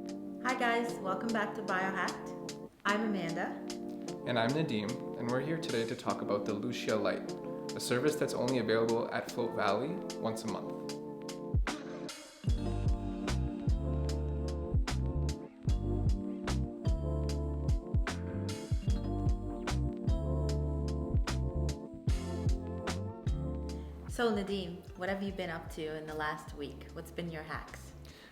Hi guys, welcome back to BioHKT. I'm Amanda. And I'm Nadeem, and we're here today to talk about the Lucia Light, a service that's only available at Float Valley once a month. So Nadeem, what have you been up to in the last week? What's been your hacks?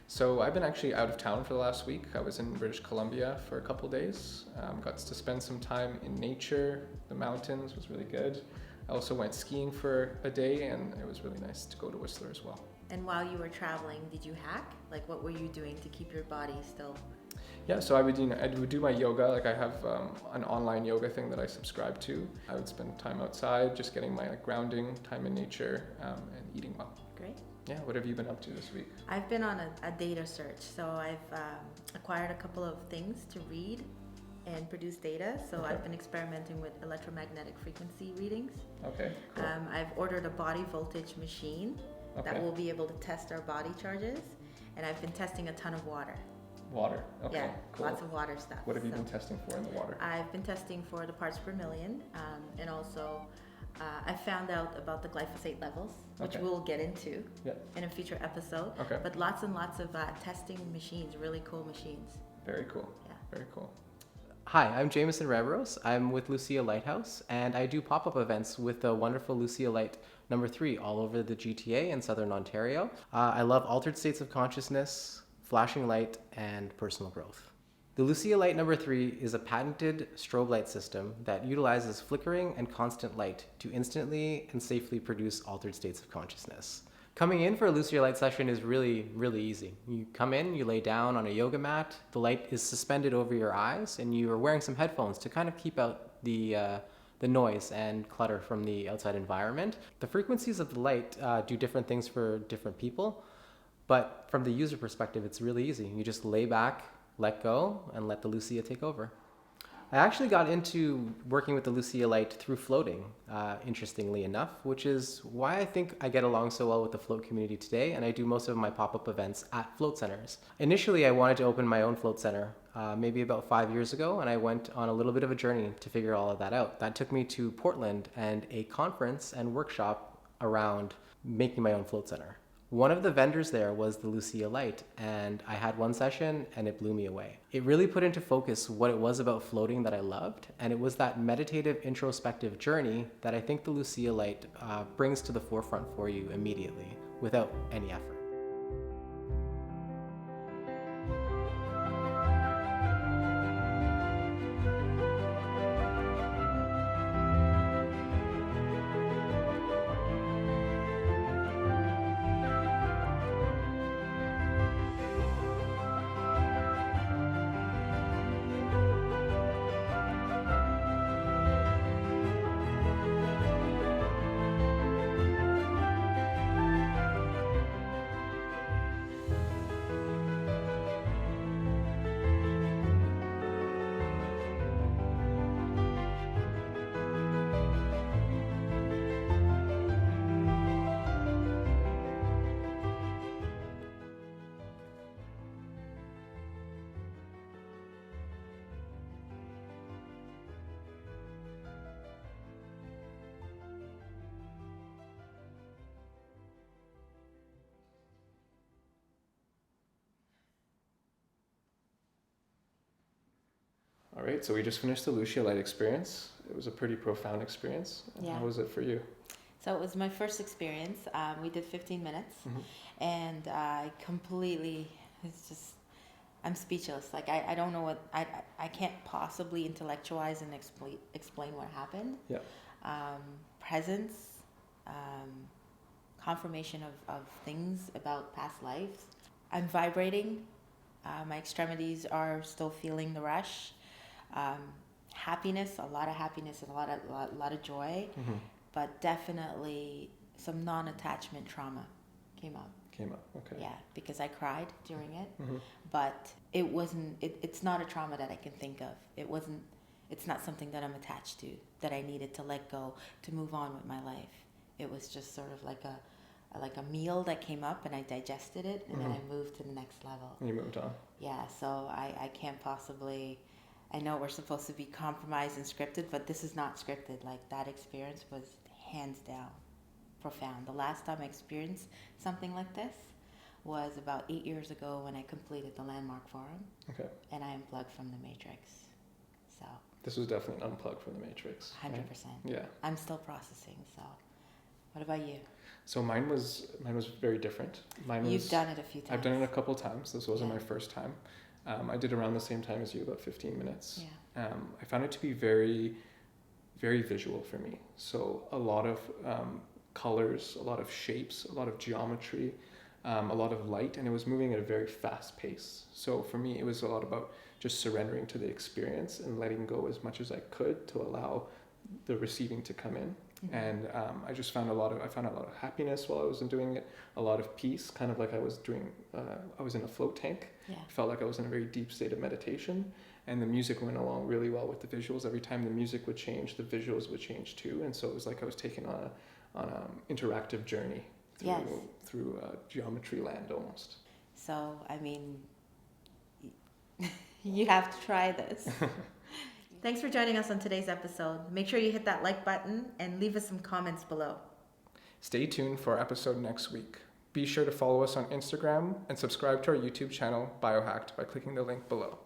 So I've been actually out of town for the last week. I was in British Columbia for a couple days. Got to spend some time in nature. The mountains was really good. I also went skiing for a day, and it was really nice to go to Whistler as well. And while you were traveling, did you hack? Like what were you doing to keep your body still? Yeah, so I would do my yoga. Like I have an online yoga thing that I subscribe to. I would spend time outside, just getting my grounding, time in nature, and eating well. Great. Yeah, what have you been up to this week? I've been on a data search, so I've acquired a couple of things to read and produce data. So Okay. I've been experimenting with electromagnetic frequency readings. Okay, cool. I've ordered a body voltage machine that Okay. will be able to test our body charges, and I've been testing a ton of water. Water. Okay, Yeah, cool. lots of water stuff. What have you So been testing for in the water? I've been testing for the parts per million, and also I found out about the glyphosate levels, which Okay. we'll get into Yeah. in a future episode. Okay. But lots and lots of testing machines, really cool machines. Very cool. Yeah. Very cool. Hi, I'm Jameson Rebros. I'm with Lucia Lighthouse, and I do pop-up events with the wonderful Lucia Light No. 3 all over the GTA and Southern Ontario. I love altered states of consciousness, flashing light, and personal growth. The Lucia Light No. 3 is a patented strobe light system that utilizes flickering and constant light to instantly and safely produce altered states of consciousness. Coming in for a Lucia Light session is really, really easy. You come in, you lay down on a yoga mat, the light is suspended over your eyes, and you are wearing some headphones to kind of keep out the noise and clutter from the outside environment. The frequencies of the light do different things for different people, but from the user perspective, it's really easy. You just lay back, let go, and let the Lucia take over. I actually got into working with the Lucia Light through floating, interestingly enough, which is why I think I get along so well with the float community today, and I do most of my pop-up events at float centers. Initially, I wanted to open my own float center, maybe about 5 years ago, and I went on a little bit of a journey to figure all of that out. That took me to Portland and a conference and workshop around making my own float center. One of the vendors there was the Lucia Light, and I had one session and it blew me away. It really put into focus what it was about floating that I loved, and it was that meditative introspective journey that I think the Lucia Light brings to the forefront for you immediately without any effort. All right, so we just finished the Lucia Light experience. It was a pretty profound experience. Yeah. How was it for you? So it was my first experience. We did 15 minutes, Mhm. and I completely, it's just, I'm speechless. Like I don't know what, I can't possibly intellectualize and explain what happened. Yeah. Presence, confirmation of things about past lives. I'm vibrating. My extremities are still feeling the rush. Happiness, a lot of happiness and a lot of joy, Mhm. but definitely some non-attachment trauma came up. Came up. Okay. Yeah, because I cried during it, Mhm. but it wasn't. It's not a trauma that I can think of. It wasn't. It's not something that I'm attached to that I needed to let go to move on with my life. It was just sort of like like a meal that came up, and I digested it, and then I moved to the next level. And you moved on. Yeah, so I can't possibly. I know we're supposed to be compromised and scripted, but this is not scripted. Like, that experience was hands down profound. The last time I experienced something like this was about 8 years ago when I completed the Landmark Forum. Okay. And I unplugged from the Matrix. So. This was definitely an unplug from the Matrix. 100%. Right? Yeah. I'm still processing. So, what about you? So mine was very different. You've done it a few times. I've done it a couple times. This wasn't Yeah. my first time. I did around the same time as you, about 15 minutes. Yeah. I found it to be very, very visual for me. So a lot of colors, a lot of shapes, a lot of geometry, a lot of light, and it was moving at a very fast pace. So for me, it was a lot about just surrendering to the experience and letting go as much as I could to allow the receiving to come in. Mm-hmm. And I just found a lot of happiness while I was doing it, a lot of peace, kind of like I was doing, I was in a float tank. Yeah. Felt like I was in a very deep state of meditation, and the music went along really well with the visuals. Every time the music would change, the visuals would change too, and so it was like I was taken on an interactive journey through geometry land almost. So, I mean, you have to try this. Thanks for joining us on today's episode. Make sure you hit that like button and leave us some comments below. Stay tuned for our episode next week. Be sure to follow us on Instagram and subscribe to our YouTube channel, BioHacked, by clicking the link below.